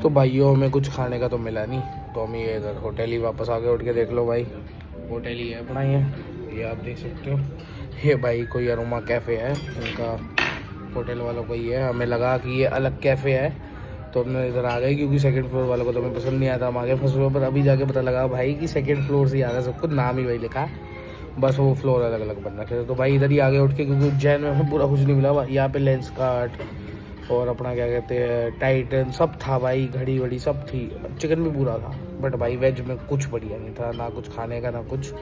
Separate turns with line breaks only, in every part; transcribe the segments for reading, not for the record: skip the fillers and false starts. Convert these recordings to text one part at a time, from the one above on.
तो भाइयों हमें कुछ खाने का तो मिला नहीं, तो हम ये इधर होटल ही वापस आ गए। उठ के देख लो भाई, होटल ही है अपना ये आप देख सकते हो। ये भाई कोई अरोमा कैफ़े है इनका, होटल वालों को ही है। हमें लगा कि ये अलग कैफ़े है तो हमने इधर आ गए, क्योंकि सेकंड फ्लोर वालों को तो हमें पसंद नहीं आता। हम आगे फर्स्ट फ्लोर पर, अभी जाके पता लगा भाई कि सेकंड फ्लोर से ही आ गया, सब कुछ नाम ही वही लिखा, बस वो फ्लोर अलग अलग बन रखे थे। तो भाई इधर ही आगे उठ के, क्योंकि उज्जैन में हमें पूरा कुछ नहीं मिला। यहाँ पे लेंस कार्ट और अपना क्या कहते हैं टाइटन सब था भाई, घड़ी वड़ी सब थी, चिकन भी पूरा था। बट भाई वेज में कुछ बढ़िया नहीं था, ना कुछ खाने का ना कुछ।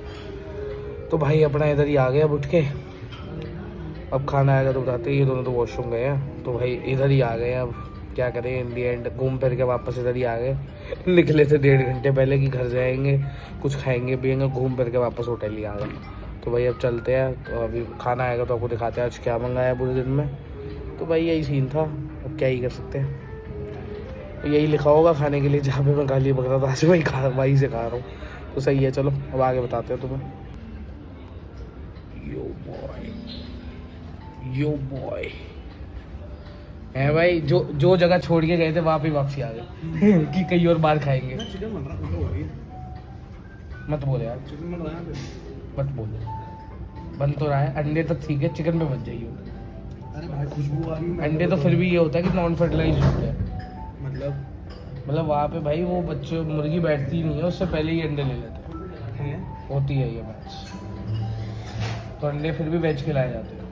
तो भाई अपना इधर ही आ गए अब उठ के। अब खाना आएगा तो बताते हैं। ये दोनों तो वॉशरूम गए हैं, तो भाई इधर ही आ गए। अब क्या करें, इन दी एंड घूम फिर के वापस इधर ही आ गए। निकले थे 1.5 घंटे पहले कि घर जाएंगे, कुछ खाएंगे पिएंगे, घूम फिर के वापस होटल ही आ गए। तो भाई अब चलते हैं, तो अभी खाना आएगा तो आपको दिखाते हैं आज क्या मंगाया है पूरे दिन में। तो भाई यही सीन था, अब क्या ही कर सकते हैं। तो यही लिखा होगा खाने के लिए, जहाँ पे मैं गाली बक रहा था आज वहीं से खा रहा हूँ। तो सही है, चलो अब आगे बताते हैं तुम्हें। यो बॉय है भाई, जो जगह छोड़ के गए थे वहाँ पे वापसी आ गए कि कहीं और बार खाएंगे। मत बोले यार, मत बोले, बन तो रहा है। अंडे तो ठीक है, चिकन पे बच जाइए।
अरे भाई खुशबू आ रही है।
अंडे तो फिर भी ये होता है कि नॉन फर्टिलाइज होते हैं।
मतलब
वहाँ पे भाई वो बच्चे मुर्गी बैठती नहीं है, उससे पहले ही अंडे ले लेते हैं। होती है ये मैच, तो अंडे फिर भी वेज खिलाए जाते हैं।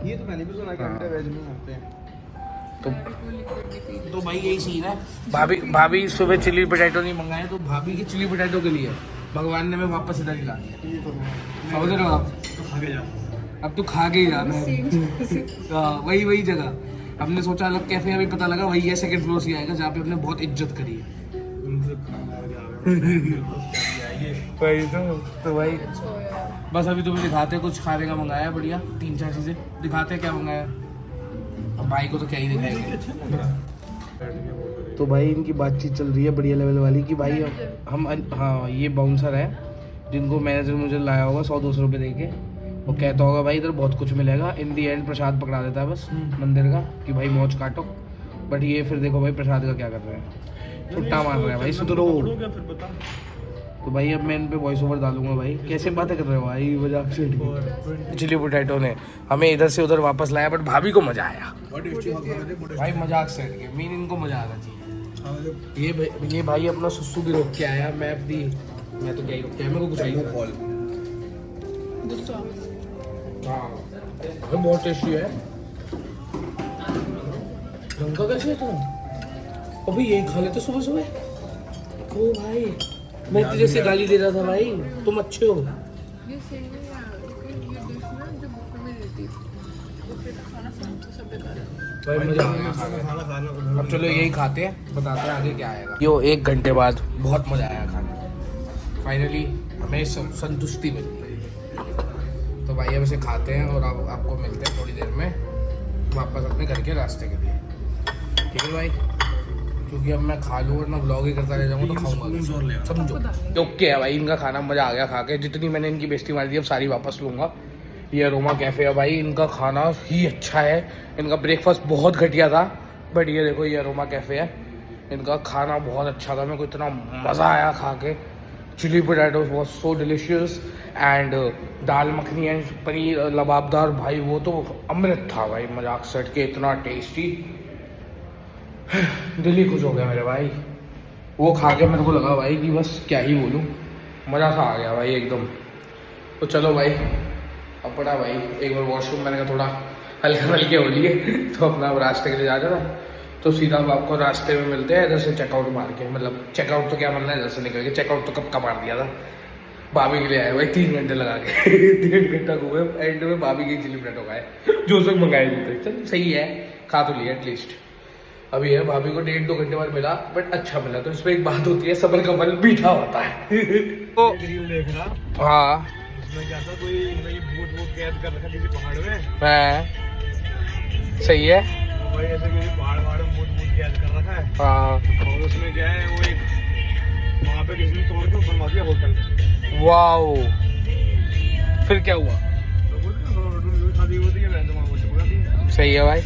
ये तो मैंने भी सुना कि अंडे वेज में आते हैं।
तो भाई यही सीन है। भाभी सुबह चिली पोटैटो नहीं मंगाए, तो भाभी की चिली पोटैटो के लिए भगवान ने हमें वापस इधर ही ला दिया। समझ रहे हो आप? अब तो खा के ही जाना है। वही जगह हमने सोचा अलग कैफे, अभी पता लगा वही है, सेकंड फ्लोर से आएगा जहाँ पे हमने बहुत इज्जत करी है। वही तो भाई बस अभी तुम्हें दिखाते कुछ खाने का मंगाया बढ़िया, 3-4 चीजें दिखाते क्या मंगाया। अब भाई को तो क्या ही दिखाएंगे। तो भाई इनकी बातचीत चल रही है बढ़िया लेवल वाली कि भाई हम हाँ ये बाउंसर है जिनको मैनेजर मुझे लाया होगा 100-200 रुपये दे के। वो कहता होगा भाई इधर बहुत कुछ मिलेगा, इन दी एंड प्रसाद पकड़ा देता है बस मंदिर का कि भाई मौज काटो। बट ये फिर देखो भाई प्रसाद का क्या कर रहे हैं, छुट्टा मार रहे हैं भाई, सुधरो। तो भाई अब मैं इन पे वॉइस ओवर डालूंगा भाई, कैसे बातें कर रहे हो भाई मजाक से। चिली पोटैटो ने हमें इधर से उधर वापस लाया, बट भाभी को मजा आया भाई, मजाक से हटके मीन इनको मजा आना चाहिए। ये भाई अपना सुसु भी रोक के आया, मैं तो क्या ही रोक के आया, मेरे को कुछ आई हाँ बहुत टेस्टी है। रंग का कैसे है तुम? अभी यही खा लेते सुबह सुबह। ओ भाई मैं तुझे से गाली दे रहा था भाई, तुम अच्छे हो।
ये सही है यार, ये डिश ना जो बुफे में देती है, बुफे का खाना सब बेकार है
भाई मजा आ गया। अब चलो यही खाते हैं, बताते हैं आगे क्या आएगा। यो 1 घंटे बाद बहुत मजा आया खाने, फाइनली हमें संतुष्टि मिली। तो भाई अब इसे खाते हैं और आपको मिलते हैं थोड़ी देर में वापस अपने घर के रास्ते के लिए, ठीक है भाई? क्योंकि अब मैं खा लूँ वरना व्लॉग ही करता रह जाऊँगा तो खाऊंगा, समझो। ओके है भाई, इनका खाना मजा आ गया खा के, जितनी मैंने इनकी बेइज्जती मारी थी अब सारी वापस लूँगा। ये अरोमा कैफ़े है भाई, इनका खाना ही अच्छा है, इनका ब्रेकफास्ट बहुत घटिया था, बट ये देखो ये अरोमा कैफ़े है, इनका खाना बहुत अच्छा था, मेरे को इतना मज़ा आया खा के। Chilli potato was so delicious and dal makhani and paneer lababdar भाई वो तो अमृत था भाई, मजाक से हट के इतना टेस्टी, दिल ही खुश हो गया मेरे भाई। वो खा के मेरे को लगा भाई कि बस क्या ही बोलूँ, मज़ा सा आ गया भाई एकदम। तो चलो भाई अब पड़ा भाई एक बार वॉशरूम, मैंने कहा थोड़ा हल्के हो लिए तो अपना रास्ते के लिए जा रहा था, तो सीधा अब आपको रास्ते में मिलते हैं इधर से चेकआउट मार के, मतलब चेकआउट तो क्या मानना है, इधर से निकल के चेकआउट तो कब का मार दिया था। भाभी के लिए आए भाई 3 घंटे लगा के 3 घंटा घूमे, एंड में भाभी की चिली पोटैटो खाए जो सब मंगाए थे। चल सही है, खा तो लिया एटलीस्ट। अभी है भाभी को 1.5-2 घंटे बाद मिला, बट अच्छा मिला। तो इसमें एक बात होती है, सबर का फल मीठा होता है। तो
देख रहा
हाँ
इसमें क्या था, कोई भूत कैद कर रखा किसी पहाड़ में।
मैं सही है
भाई ऐसे किसी पहाड़ में भूत कैद कर रखा है।
हाँ
और उसमें क्या है, वो एक वहाँ पे किसी ने तोड़ के बनवा दिया होटल।
वाओ, फिर क्या हुआ?
तो शादी होती है, मैं तो वहाँ
सही है भाई,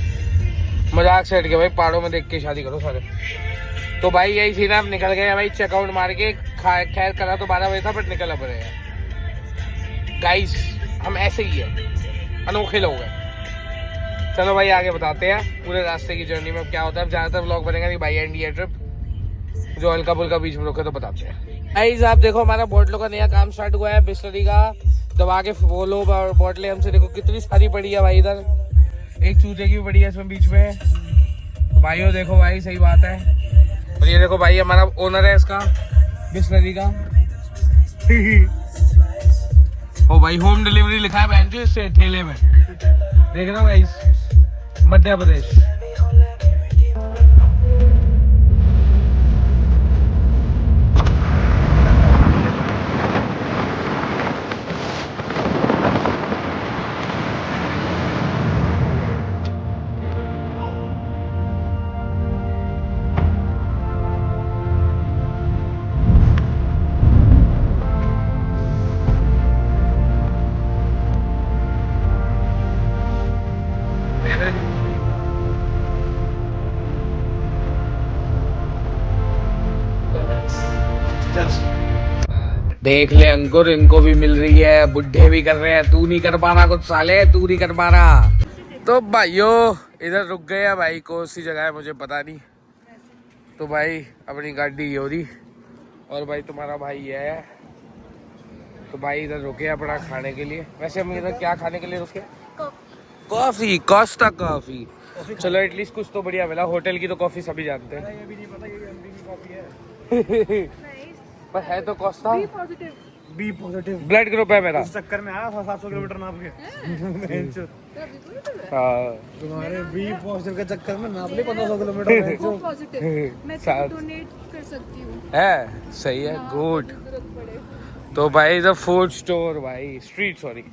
मजाक से हट के भाई पहाड़ों में देख के शादी करो सारे। तो भाई यही सीन अब निकल गए भाई चेकआउट मार के। खैर करा तो 12 बजे था बट निकल अब रहे हैं गाइस। हम ऐसे ही है, अनोखे लोग हैं। चलो भाई आगे बताते हैं पूरे रास्ते की जर्नी में क्या होता है। ज्यादातर व्लॉग बनेगा नहीं भाई, इंडिया ट्रिप जो हल्का फुल्का बीच में रोके तो बताते हैं। गाइस आप देखो हमारा बोतलों का नया काम स्टार्ट हुआ है बिस्लरी का। दबा के बोलो बोतलें हमसे देखो कितनी सारी पड़ी है भाई। इधर एक चूजे की भी पड़ी है इसमें बीच में। तो भाइयों देखो भाई सही बात है। और ये देखो भाई हमारा ओनर है इसका बिस्लरी का। ओ भाई होम डिलीवरी लिखा है बहन जी इससे ठेले में, देख रहा भाई मध्य प्रदेश। देख ले अंकुर, इनको भी मिल रही है, बुढ़े भी कर रहे हैं, तू नहीं कर पा रहा कुछ साले, तू नहीं कर पा रहा। तो भाइयों इधर रुक गए हैं भाई, कौन सी जगह है मुझे पता नहीं। तो भाई अपनी गाड़ी हो रही और भाई तुम्हारा भाई है। तो भाई इधर रुके अपना खाने के लिए। वैसे हम इधर क्या खाने के लिए रुके? Coffee, Costa coffee. चलो एटलीस्ट कुछ तो बढ़िया मिला। होटल की तो कॉफी सभी जानते हैं।
ये भी नहीं पता ये एमपी की कॉफी है।
पर है तो कोस्टा।
बी पॉजिटिव
ब्लड ग्रुप है मेरा।
इस चक्कर में आया 700 किलोमीटर नाप के।
हाँ
तुम्हारे बी पॉजिटिव के चक्कर में नाप ले 1500 किलोमीटर।
पॉजिटिव मैं डोनेट कर सकती हूँ।
है सही है, गुड। तो भाई द फूड स्टोर भाई, स्ट्रीट सॉरी,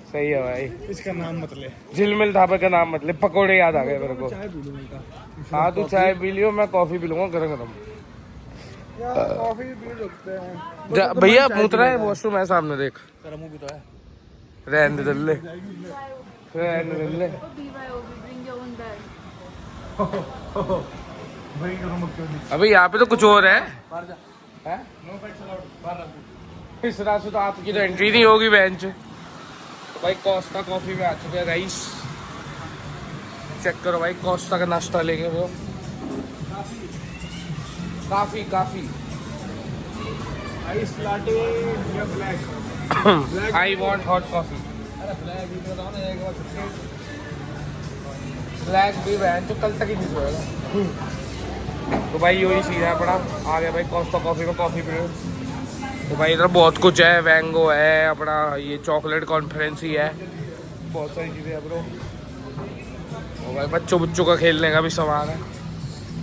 सही है भाई।
इसका नाम मत ले,
झिलमिल ढाबे का नाम मतलब पकोड़े याद आ गए मेरे को।
चाय पी लूं इनका।
हाँ तू चाय पी लियो, मैं कॉफी पी लूंगा गरम गरम।
कॉफी भी पी सकते हैं
भैया पूछ रहा है वॉशरूम है सामने देख।
तेरा मुंह भी तो है।
रहने दे दल्ले, रहने दे दल्ले। अभी यहाँ पे तो कुछ और है। हैं? इस रास्ते तो आपकी तो एंट्री नहीं होगी बेंच। तो भाई कोस्टा कॉफी में आ चुके हैं गाइस। चेक करो भाई कोस्टा का नाश्ता लेंगे वो। काफी काफी
आइस लाटे या black.
I want hot coffee.
अरे ब्लैक भी बताओ ना एक बार।
ब्लैक भी बहन तो कल तक ही नहीं सोएगा। तो भाई यही सीन है अपना। आ गया भाई कोस्टा कॉफी में कॉफी पी। तो भाई इधर बहुत कुछ है, वैंगो है अपना, ये चॉकलेट कॉन्फ्रेंस ही है, बहुत सारी चीज़ें है ब्रो। और भाई बच्चों का खेलने का भी सामान है।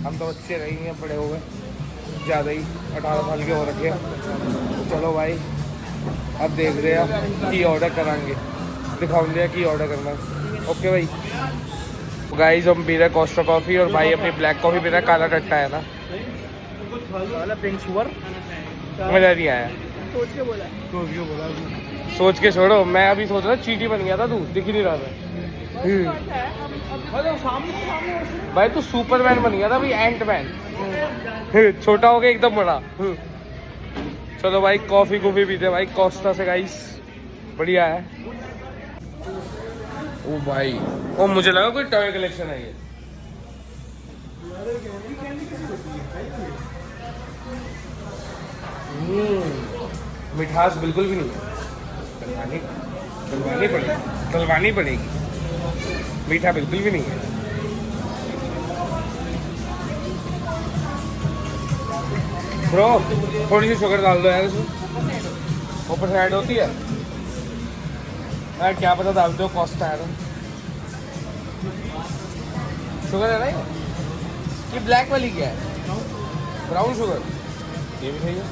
हम तो बच्चे नहीं हैं, बड़े हो गए ज़्यादा ही, 18 साल के हो रखे हैं। तो चलो भाई अब देख रहे हैं की ऑर्डर कराएंगे, दिखाऊंगे की ऑर्डर करना है। ओके भाई गाइस हम पी रहे कोस्टा कॉफ़ी और भाई अपनी ब्लैक कॉफ़ी पी रहा है। काला टट्टा है ना,
पिंक शुगर।
मज़ा नहीं आया।
सोच के बोला।
सोच के छोड़ो, मैं अभी सोच रहा चींटी बन गया था, तू दिख ही नहीं रहा था। भाई तू सुपरमैन बन गया था भाई, एंटमैन। छोटा हो गया एकदम बड़ा। चलो भाई कॉफी पीते भाई कोस्टा से गाइस, बढ़िया है। ओ भाई ओ मुझे लगा कोई टॉय कलेक्शन है ये। मिठास बिल्कुल भी नहीं है। डलवानी पड़ेगी। मीठा बिल्कुल भी नहीं है। ब्रो थोड़ी सी शुगर डाल दो यार इसमें, ऊपर से ऐड होती है यार, क्या पता डालते हो कोस्टा है ना। शुगर है ना ये ब्लैक वाली क्या है? ब्राउन शुगर, ये भी सही है।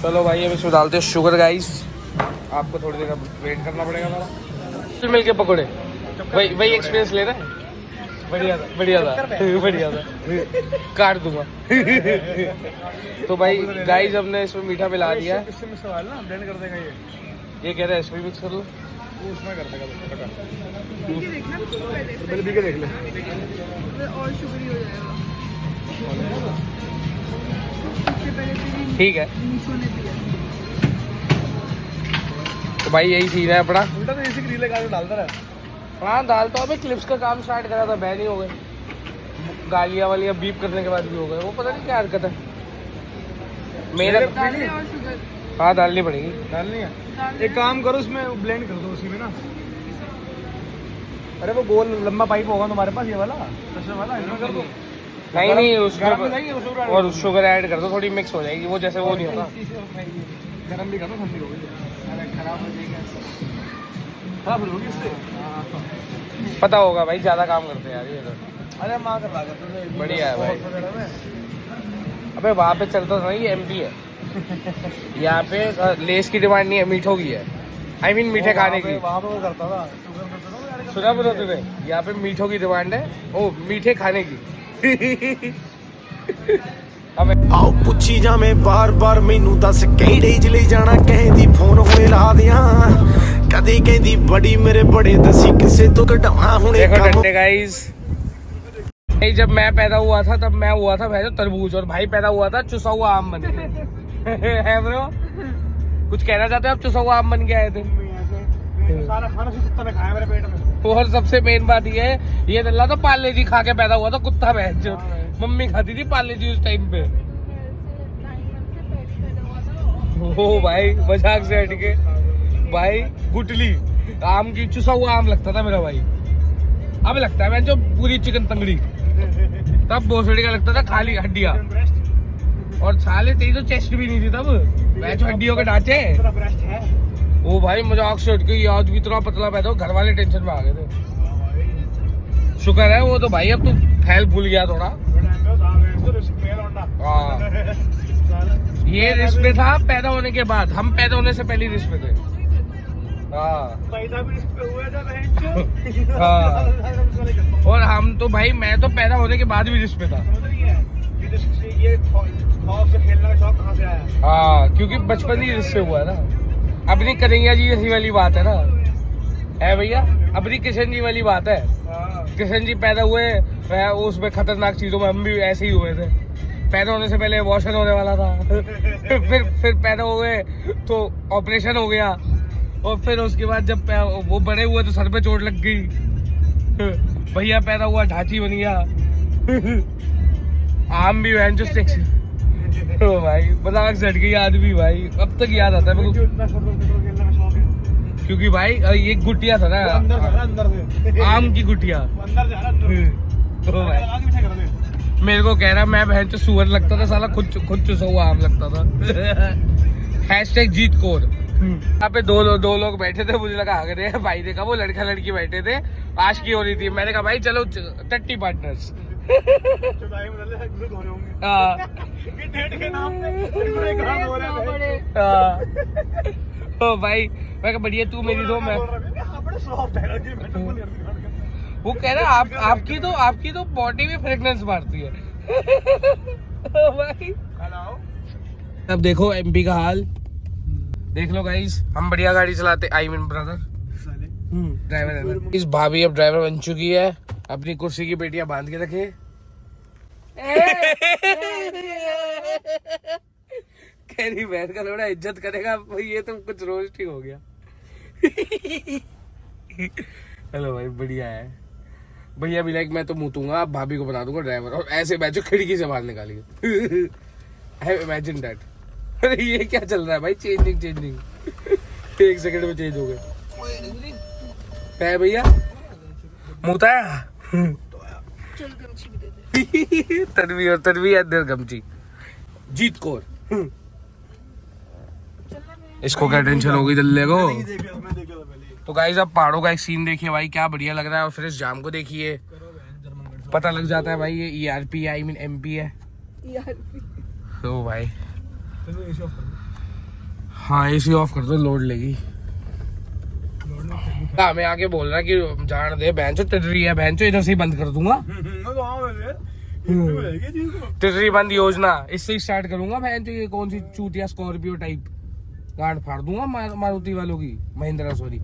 चलो भाई अब इसमें डालते हैं शुगर गाइस। आपको थोड़ी देर वेट करना पड़ेगा मेरा। मिल के पकौड़े वही एक्सपीरियंस ले रहा है। बढ़िया था काट दूंगा। तो भाई गाइस हमने इसमें मीठा मिला दिया है।
इसमें सवाल ना ब्लेंड कर देगा ये
कह रहा है इसमें मिक्स कर लो।
वो उसमें कर देगा पक्का।
पी के देखना तो पहले
पहले पी के देख ले।
और शुगरी हो जाएगा। इससे पहले तेरी
ठीक है
नीशो ने पिया।
तो भाई यही सीन है अपना।
उल्टा तो इसी रीले का डालता रहा।
हाँ दाल तो अभी क्लिप्स का काम स्टार्ट करा था, बैन ही हो गए। गालियाँ वालियाँ बीप करने के बाद भी हो गए, वो पता नहीं क्या हरकत है मेरा।
डालने और शुगर
हाँ डालनी पड़ेगी।
डालनी है।
डालने
एक काम करो उसमें ब्लेंड कर दो उसी में ना। अरे वो गोल लंबा पाइप होगा तुम्हारे पास ये वाला प्रेशर वाला, इसमें कर दो।
नहीं नहीं
गरम में नहीं है,
उसमें
शुगर
और शुगर ऐड कर दो, थोड़ी मिक्स हो जाएगी वो, जैसे वो नहीं होता।
गरम भी कर दो, ठंडी हो गई। अरे खराब हो जाएगी, खराब होगी इससे।
पता होगा भाई, ज्यादा काम करते हैं यार ये लोग।
अरे माँ कर रहा
बढ़िया है भाई। अबे वहाँ पे चलता था ये MP है। यहाँ पे लेस की डिमांड नहीं है, मीठों की है। I mean मीठे खाने की।
वहाँ पे वो करता था।
सुना बोलो तुम्हें, यहाँ पे मीठों की डिमांड है, ओ मीठे खाने की।
आओ पुछी जावे बार बार मैनू दस किहड़े च ले जाना, कहंदी फोन होए ला दियां, कदी कहंदी बड़ी मेरे बड़े दसी किसे तो घटाउणा हुणे
देखो
काम।
डंडे गाइस, जब मैं पैदा हुआ था तब मैं हुआ था भाई तरबूज, और भाई पैदा हुआ था चुसा हुआ आम बन के। है ब्रो, कुछ कहना चाहते हैं आप? चुसा हुआ आम बन के आए थे।
सारा खाना से कुत्ता ने खाया मेरे पेट में।
और सबसे मेन बात ये है, ये दल्ला तो पार्ले जी खा के पैदा हुआ था, कुत्ता भैंस जो मम्मी खाती थी पार्ले जी उस टाइम पे। ओ भाई मजाक से हटके भाई, गुटली आम की चुसा हुआ आम लगता था मेरा भाई। अब लगता है मैं जो पूरी चिकन तंगड़ी, तब भोसड़ी का लगता था खाली हड्डियां, और साले तेरी तो चेस्ट भी नहीं थी तब, मैं जो हड्डियों के ढांचे। ओ भाई मजाक से हटके आज भी इतना पतला पैदा हो, घर वाले टेंशन में आ गए थे। शुक्र है वो तो भाई, अब तू फैल भूल गया थोड़ा। हाँ ये रिस्क पे था पैदा होने के बाद, हम पैदा होने से पहले रिस्क पे थे। हाँ
पैदा भी इस पे हुआ था
हाँ, और हम तो भाई, मैं तो पैदा होने के बाद भी रिस्क पे था।
ये खौफ से खेलने का शौक कहाँ से आया?
हाँ क्योंकि बचपन ही रिस्क से हुआ है ना। अपनी कन्हैया जी जैसी वाली बात है ना, है भैया, अपनी किशन जी वाली बात है। किशन जी पैदा हुए उसमें खतरनाक चीजों में, हम भी ऐसे ही हुए थे। पैदा होने से पहले वॉशन होने वाला था। फिर पैदा हो गए तो ऑपरेशन हो गया, और फिर उसके बाद जब वो बड़े हुए तो सर पे चोट लग गई। भैया पैदा हुआ ढांची बन गया। आम भी वैन जो सेक्सी। ओ भाई मजाक से हट गई आदमी भाई, अब तक याद आता है मेरे को, क्योंकि भाई ये गुटिया था ना,
अंदर से
आम की गुटिया।
अंदर से अंदर
ओ भाई मेरे को कह रहा, मैं बहन सुअर लगता था साला, खुद चुसा हुआ आम लगता था। हैशटैग जीत कोर। यहाँ पे दो लोग बैठे थे, मुझे लगा अगर भाई देखा वो लड़का लड़की बैठे थे, आशिकी हो रही थी। मैंने कहा भाई चलो टट्टी पार्टनर्स। ओ भाई मैं कहा बढ़िया, तू मेरी दो, मैं वो कह रहा आपकी तो बॉडी में फ्रेगनेंस मारती है। ओ भाई अब देखो MP का हाल देख लो गाइस, हम बढ़िया गाड़ी चलाते, आई मीन ब्रदर ड्राइवर है ना। इस भाभी अब ड्राइवर बन चुकी है, अपनी कुर्सी की पेटियां बांध के रखे। कह रही बहन का थोड़ा इज्जत करेगा, ये तो कुछ रोस्ट ही हो गया। हेलो भाई बढ़िया है भैया भी, लाइक मैं तो मुतूंगा, आप भाभी को बना दूंगा ड्राइवर, और ऐसे बैठो खिड़की से बाहर निकालिए। I imagine that. अरे ये क्या चल रहा है भाई, चेंजिंग 1 सेकंड में चेंज हो गए है भैया, मुता है।
चल गमछी भी दे दे।
तन्वी अंदर गमची, जीत कोर। इसको क्या टेंशन हो गई दल्ले को। तो गाइस अब पहाड़ों का एक सीन देखिए भाई, क्या बढ़िया लग रहा है, और फिर इस जाम को देखिए, पता लग जाता है भाई ये ERP है, आई मीन MP है। तो भाई हाँ AC ऑफ कर दो, लोड लेगी। हमें आके बोल रहा है कि जान दे, बहन चो टिटरी है, बहन चो इधर से ही बंद कर दूंगा। टिटरी बंद योजना इससे ही स्टार्ट करूंगा। बहन चो ये कौन सी चूतिया स्कॉर्पियो टाइप गांड फाड़ दूंगा मारुति वालों की, महिंद्रा सॉरी।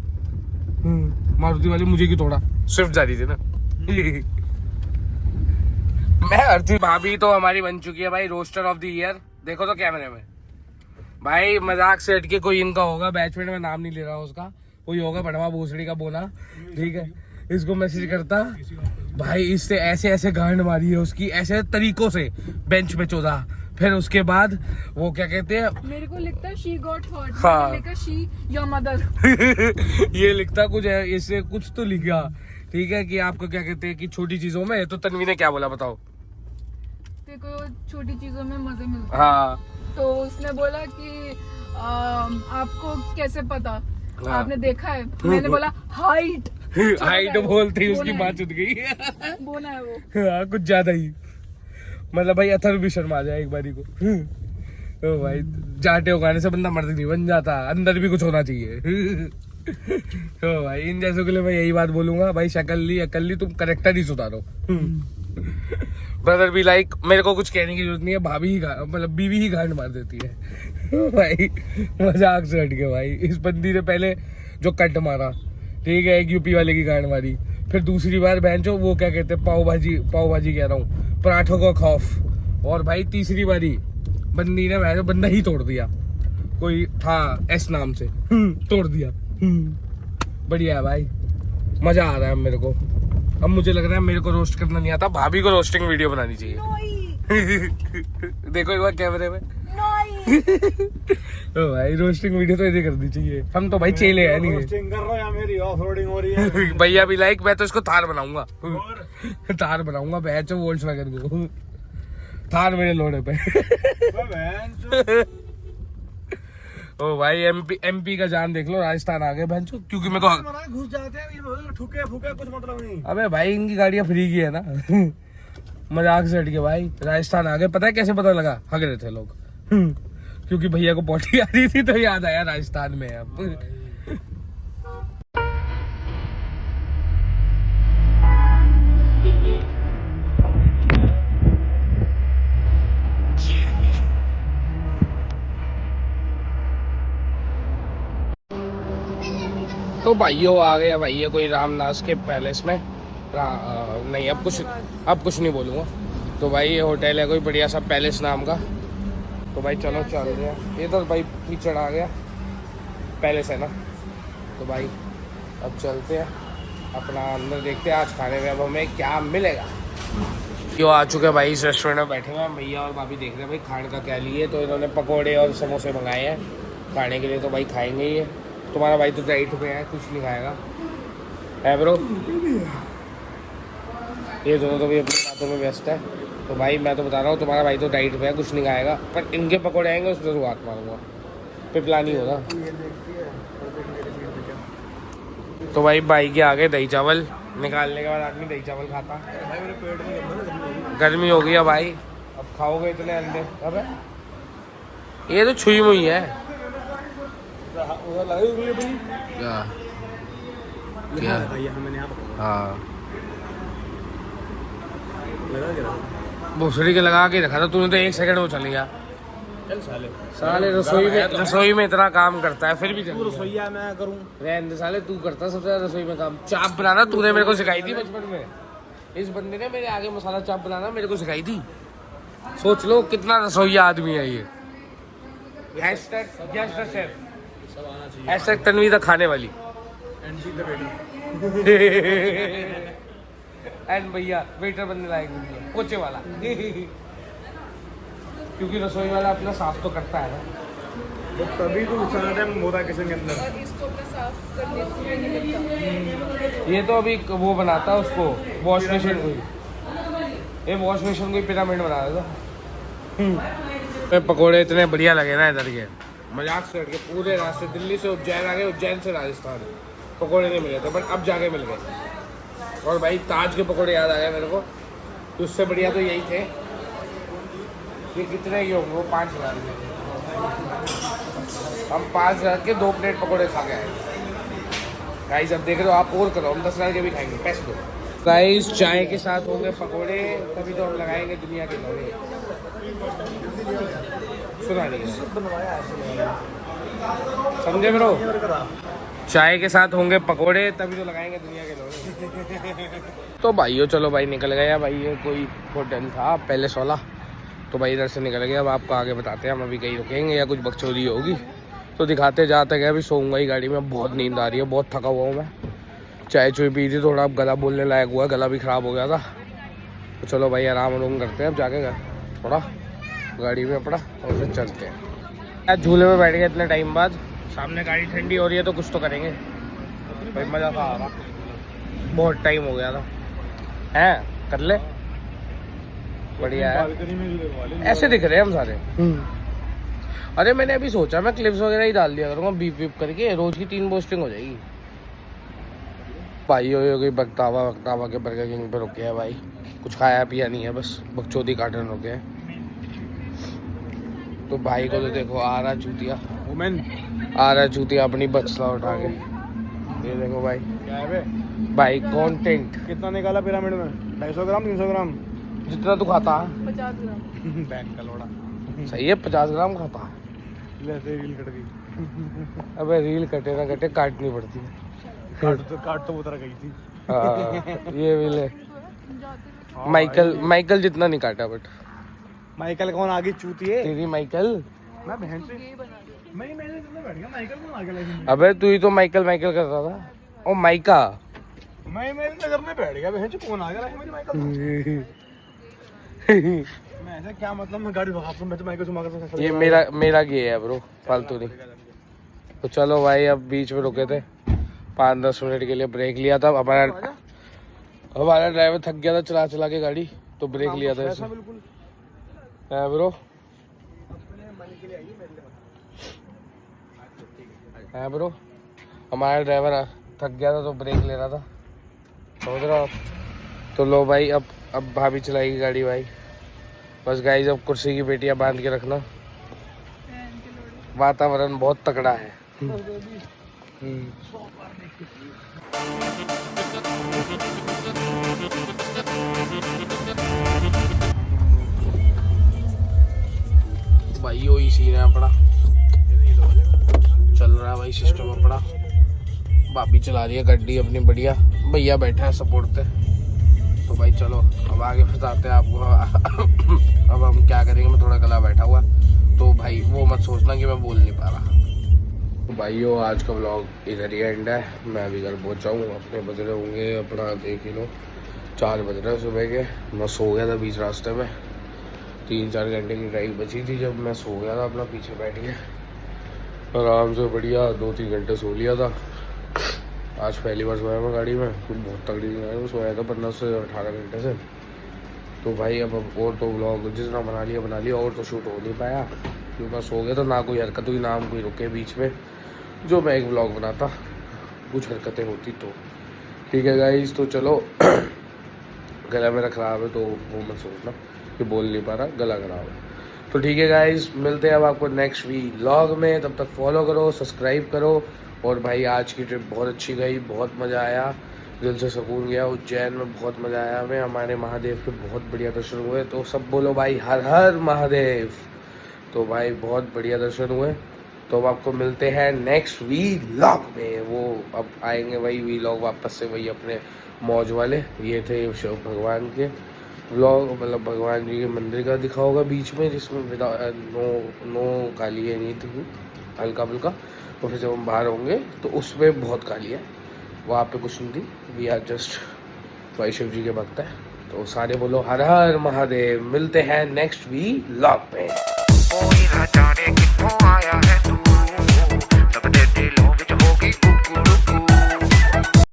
मारुति वाले मुझे क्यों तोड़ा, स्विफ्ट जा रही थी ना। मैं अर्थिन। भाभी तो हमारी बन चुकी है भाई रोस्टर ऑफ द ईयर। देखो तो कैमरे में भाई, मजाक से हटके कोई इनका होगा बैचमेट में, नाम नहीं ले रहा उसका, कोई होगा बड़वा भोसड़ी का बोना, ठीक है। इसको मैसेज करता भाई, इससे ऐसे ऐसे गांड मारी है उसकी, ऐसे तरीकों से बेंच पे चोदा। फिर उसके बाद वो क्या कहते हैं,
मेरे को लिखता है शी गॉट हर्ट,
हाँ।
लिखा शी योर मदर।
ये लिखता कुछ है, इससे कुछ तो लिखा, ठीक है। कि आपको क्या कहते हैं कि छोटी चीजों में, तो तन्वी ने क्या बोला बताओ।
देखो छोटी चीजों में मजे मिलते हैं।
हाँ
तो उसने बोला कि आपको कैसे पता,
हाँ।
आपने देखा है? मैंने बोला हाइट।
हाइट बोलती उसकी
बोना
माँ
है।
चुद गई।
बोना है वो।
हाँ कुछ ज्यादा ही, मतलब भाई अथर्व भी शर्मा जाए एक बारी को। तो भाई जाटे उगाने से बंदा मर्द नहीं बन जाता, अंदर भी कुछ होना चाहिए। तो भाई इन जैसों के लिए मैं यही बात बोलूंगा भाई, शक्ल ली अकल ली, तुम करेक्टर ही सुधारो। ब्रदर भी लाइक, मेरे को कुछ कहने की जरूरत नहीं है, भाभी ही मतलब बीवी ही गांड मार देती है। भाई मजाक से हट के भाई, इस बंदी ने पहले जो कट मारा, ठीक है, एक यूपी वाले की गांड मारी, फिर दूसरी बार बहनचो वो क्या कहते हैं पाव भाजी कह रहा हूँ, पराठों का खौफ, और भाई तीसरी बारी बंदी ने बहनचो बंदा ही तोड़ दिया, कोई था एस नाम से, तोड़ दिया। बढ़िया है भाई, मजा आ रहा है मेरे को। अब मुझे लग रहा है मेरे को रोस्ट करना नहीं आता, भाभी को रोस्टिंग वीडियो बनानी चाहिए। देखो एक बार कैमरे में। तो भाई रोस्टिंग वीडियो तो ऐसे करनी चाहिए, हम तो भाई चेले हैं नहीं।
रोस्टिंग कर रहा है या मेरी ऑफ रोडिंग हो रही है?
भैया भी लाइक, मैं तो इसको थार बनाऊंगा, थार बनाऊंगा बैच वोल्क्सवैगन को, थार मेरे लोड़े पे। ओ भाई एमपी का जान देख लो, राजस्थान आ गए बहनचो, क्योंकि मेरे को
घुस जाते हैं ये ठुके फुके, कुछ मतलब नहीं।
अबे भाई इनकी गाड़ियां फ्री की है ना। मजाक से हट के भाई राजस्थान आ गए। पता है कैसे पता लगा? हग रहे थे लोग। क्योंकि भैया को पॉटी आ रही थी तो याद आया राजस्थान में अब। तो भाइयों आ गया भाई कोई रामदास के पैलेस में। नहीं अब कुछ नहीं बोलूँगा। तो भाई ये होटल है कोई बढ़िया सा पैलेस नाम का। तो भाई चलो चल रहे हैं, ये तो भाई कीचड़ आ गया, पैलेस है ना। तो भाई अब चलते हैं अपना अंदर, देखते हैं आज खाने में अब हमें क्या मिलेगा। यो आ चुके हैं भाई, इस रेस्टोरेंट में बैठे हुए हैं भैया और भाभी, देख रहे हैं भाई खाने का क्या लिए। तो इन्होंने पकोड़े और समोसे मंगाए हैं खाने के लिए, तो भाई खाएंगे ही। तुम्हारा भाई तो डाइट पे है, कुछ नहीं खाएगा है ब्रो। ये दोनों तो भी अपनी बातों में व्यस्त है। तो भाई मैं तो बता रहा हूँ तुम्हारा भाई तो डाइट पे है, कुछ नहीं खाएगा, पर इनके पकोड़े आएंगे उसमें जरूर हाथ मारूंगा, पिपला नहीं होगा। तो भाई के आगे दही चावल निकालने के बाद आदमी दही चावल खाता।
भाई मेरे पेट में
गर्मी हो गई है भाई, अब खाओगे इतने अंडे? अबे ये तो छुई मुई है।
उधर लगा उंगली अपनी।
क्या
भैया मैंने यहाँ पकड़ा
हाँ
लगा के
भोसड़ी के लगा के रखा था तूने, तो 1 सेकंड में चल गया।
चल
साले रसोई में इतना काम करता है फिर भी
तू रसोईया मैं करूँ।
रहने दे साले, तू करता सबसे ज्यादा रसोई में काम। चाप बनाना तूने मेरे को सिखाई थी बचपन में, इस बंदे ने मेरे आगे मसाला चाप बनाना मेरे को सिखाई थी। सोच लो कितना रसोईया आदमी है ये। हैशटैग तन्वी द खाने वाली एंड भैया वेटर बनने लायक नहीं है, पोचे वाला। क्योंकि रसोई वाला अपना साफ तो करता है ना।
तो तभी तो सारा टाइम होता है किचन के अंदर।
और इसको अपना साफ करने से नहीं लगता।
ये तो अभी वो बनाता है उसको, वॉश बेसिन को, ये वॉश बेसिन को पिरामिड बना देता। पकोड़े इतने बढ़िया लगे ना इधर के, मजाक से हटके पूरे रास्ते दिल्ली से उज्जैन आ गए, उज्जैन से राजस्थान, पकोड़े नहीं मिले थे बट अब जाके मिल गए। और भाई ताज के पकोड़े याद आ गए मेरे को, तो उससे बढ़िया तो यही थे। ये कितने के होंगे? वो 5,000 के। हम 5,000 के 2 प्लेट पकोड़े खा के आए। गाइस अब देख रहे हो आप, और करो, हम 10,000 के भी खाएंगे, पैसे दो। गाइस चाय के साथ होंगे पकोड़े, तभी तो हम लगाएंगे दुनिया के लोगे। सुना नहीं समझे ब्रो? चाय के साथ होंगे पकोड़े, तभी तो लगाएंगे दुनिया के लोग। तो भाइयों चलो भाई निकल गया भाई, ये कोई होटल था पैलेस वाला, तो भाई इधर से निकल गया। अब आपको आगे बताते हैं हम अभी कहीं रुकेंगे या कुछ बकचोदी होगी तो दिखाते जाते गए। अभी सोऊंगा ही गाड़ी में, बहुत नींद आ रही है, बहुत थका हुआ हूँ मैं। चाय चुई पी थी, थोड़ा अब गला बोलने लायक हुआ, गला भी ख़राब हो गया था। तो चलो भाई आराम आराम करते हैं अब जाके थोड़ा गाड़ी में अपना और फिर चलते हैं। यार झूले में बैठ गए इतने टाइम बाद, सामने गाड़ी ठंडी हो रही है तो कुछ तो करेंगे भाई, मज़ा सा आ रहा, बहुत टाइम हो गया था। हैं कर ले, बढ़िया है। ऐसे दिख रहे हैं हम सारे। अरे मैंने अभी सोचा मैं क्लिप्स वगैरह ही डाल दिया करूँगा बीप बीप करके, रोज की 3 पोस्टिंग हो जाएगी। भाई हो गई बगतावा के बर्गर किंग पे रुके हैं भाई, कुछ खाया पिया नहीं है, बस बकचोदी काटन रुके हैं। तो भाई को तो देखो आ रहा चूतिया, आ रहा चूतिया अपनी बचला उठा के, ये देखो भाई
क्या है
भाई कंटेंट।
कितना निकाला पिरामिड में? 250 ग्राम 300 ग्राम
जितना तू खाता है
50 ग्राम।
बैंक का लोड़ा।
सही है, 50 ग्राम खाता है।
ऐसे रील कट गई।
अबे रील कटे ना कटे काटनी पड़ती है।
काट तो उतर गई थी।
हाँ, ये भी ले। माइकल जितना नहीं काटा, बट
माइकल कौन आगे चूती है?
तेरी माइकल।
मैं बहन से मैंने इतना बैठ गया, माइकल कौन आगे लाइफ में?
अबे तू ही तो माइकल कर रहा था। ओ माइका,
मैं नगर में बैठ गया, बहन से कौन आ गया लाइफ में? माइकल मैं ऐसा क्या मतलब, मैं गाड़ी भगाता हूं, मैं तो माइकल से मांगता।
ये मेरा गे है ब्रो, फालतू नहीं। तो चलो भाई अब बीच में रुके थे, 5-10 मिनट के लिए ब्रेक लिया था। हमारा ड्राइवर थक गया था चला चला के गाड़ी, तो ब्रेक लिया था इसने। है ब्रो, है ब्रो, हमारा ड्राइवर थक गया था तो ब्रेक ले रहा था, समझ रहे हो आप? तो लो भाई अब भाभी चलाएगी गाड़ी भाई। बस गाइस अब कुर्सी की पेटियां बांध के रखना, वातावरण बहुत तगड़ा है। भाई यो ही सीन है अपना, चल रहा है भाई सिस्टम अपना। भाभी चला रही है गाड़ी अपनी बढ़िया, भैया बैठा है सपोर्ट पे। तो भाई चलो अब आगे बताते हैं आपको। अब हम क्या करेंगे, मैं थोड़ा गला बैठा हुआ तो भाई वो मत सोचना कि मैं बोल नहीं पा रहा। तो भाइयों आज का व्लॉग इधर ही एंड है, मैं अभी घर पहुंचा हूँ, अपने बज रहे होंगे अपना देख ही लो 4 बज रहे सुबह के। मैं सो गया था बीच रास्ते में, 3-4 घंटे की ड्राइव बची थी जब मैं सो गया था, अपना पीछे बैठ गया आराम से बढ़िया 2-3 घंटे सो लिया था। आज पहली बार सोया मैं गाड़ी में, कुछ बहुत तगड़ी में सोया था 15 से 18 घंटे से। तो भाई अब और तो व्लॉग जितना बना लिया और तो शूट हो नहीं पाया क्योंकि मैं सो गया था, ना कोई हरकत हुई ना हम कोई रुके बीच में। जो मैं एक व्लॉग बनाता कुछ हरकतें होती तो ठीक है गाइस। तो चलो गला मेरा ख़राब है तो वो मत सोचना कि बोल नहीं पा रहा, गला ख़राब है। तो ठीक है गाइस, मिलते हैं अब आपको नेक्स्ट व्लॉग में, तब तक फॉलो करो, सब्सक्राइब करो। और भाई आज की ट्रिप बहुत अच्छी गई, बहुत मज़ा आया, दिल से सुकून गया। उज्जैन में बहुत मज़ा आया हमें, हमारे महादेव के बहुत बढ़िया दर्शन हुए। तो सब बोलो भाई हर हर महादेव। तो भाई बहुत बढ़िया दर्शन हुए। तो अब आपको मिलते हैं नेक्स्ट व्लॉग में, वो अब आएंगे वही व्लॉग वापस से, वही अपने मौज वाले। ये थे शिव भगवान के व्लॉग, मतलब भगवान जी के मंदिर का दिखा होगा बीच में, जिसमें नो काली है नहीं थी, हल्का फुल्का। तो फिर जब हम बाहर होंगे तो उसमें बहुत काली है, वहाँ पे कुछ नहीं थी। वी आर जस्ट भाई शिव जी के भक्त है। तो सारे बोलो हर हर महादेव। मिलते हैं नेक्स्ट व्लॉग में।